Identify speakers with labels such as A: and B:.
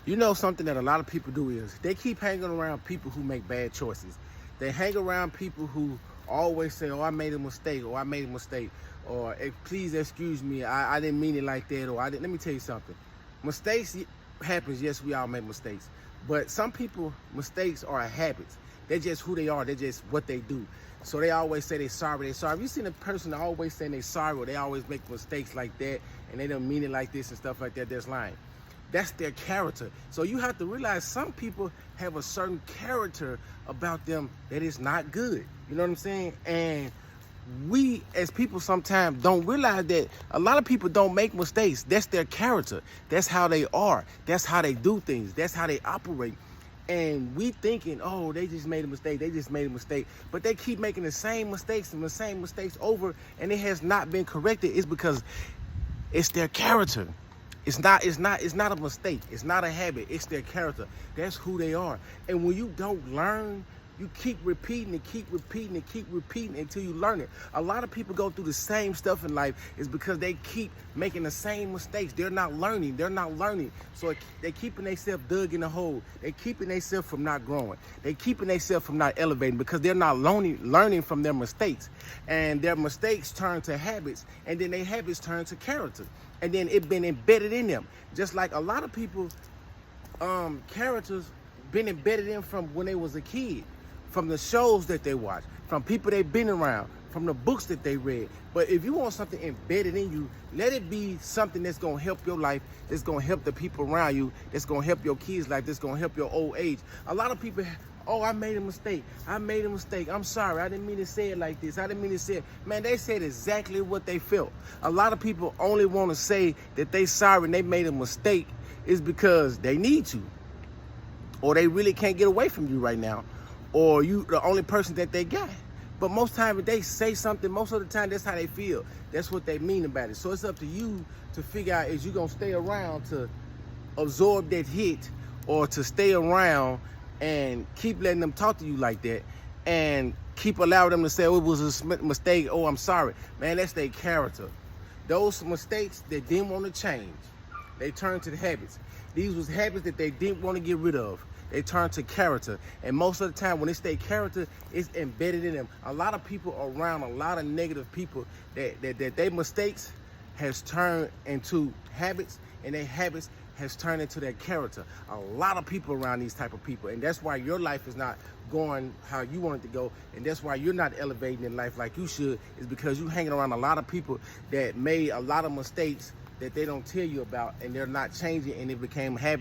A: You know, something that a lot of people do is they keep hanging around people who make bad choices. They hang around people who always say, "Oh, I made a mistake," or "I made a mistake," or "Please excuse me, I didn't mean it like that," or "I didn't." Let me tell you something. Mistakes happens. Yes, we all make mistakes, but some people mistakes are habits. They're just who they are. They're just what they do. So they always say they're sorry. They're sorry. Have you seen a person always saying they're sorry, or they always make mistakes like that, and they don't mean it like this and stuff like that? That's lying. That's their character. So you have to realize some people have a certain character about them that is not good. You know what I'm saying? And we as people sometimes don't realize that a lot of people don't make mistakes. That's their character. That's how they are. That's how they do things. That's how they operate. And we thinking, oh, they just made a mistake. They just made a mistake. But they keep making the same mistakes and the same mistakes over, and it has not been corrected. It's because it's their character. It's not a mistake. It's not a habit. It's their character. That's who they are. And when you don't learn, you keep repeating and keep repeating and keep repeating until you learn it. A lot of people go through the same stuff in life is because they keep making the same mistakes. They're not learning. They're not learning. So they keeping themselves dug in a hole. They keeping themselves from not growing. They keeping themselves from not elevating because they're not learning from their mistakes. And their mistakes turn to habits, and then their habits turn to character. And then it been embedded in them. Just like a lot of people, characters been embedded in from when they was a kid, from the shows that they watch, from people they've been around, from the books that they read. But if you want something embedded in you, let it be something that's gonna help your life, that's gonna help the people around you, that's gonna help your kids' life, that's gonna help your old age. A lot of people, oh, I made a mistake. I made a mistake. I'm sorry. I didn't mean to say it like this. I didn't mean to say it. Man, they said exactly what they felt. A lot of people only want to say that they sorry and they made a mistake is because they need to, or they really can't get away from you right now, or you the only person that they got. But most times if they say something, most of the time that's how they feel. That's what they mean about it. So it's up to you to figure out, is you gonna stay around to absorb that hit, or to stay around and keep letting them talk to you like that, and keep allowing them to say, oh, it was a mistake, oh, I'm sorry. Man, that's their character. Those mistakes that didn't want to change, they turned to the habits. These was habits that they didn't want to get rid of. They turn to character. And most of the time when they say character, it's embedded in them. A lot of people around, a lot of negative people, that their mistakes has turned into habits, and their habits has turned into their character. A lot of people around these type of people, and that's why your life is not going how you want it to go, and that's why you're not elevating in life like you should, is because you hanging around a lot of people that made a lot of mistakes that they don't tell you about, and they're not changing, and it became habit.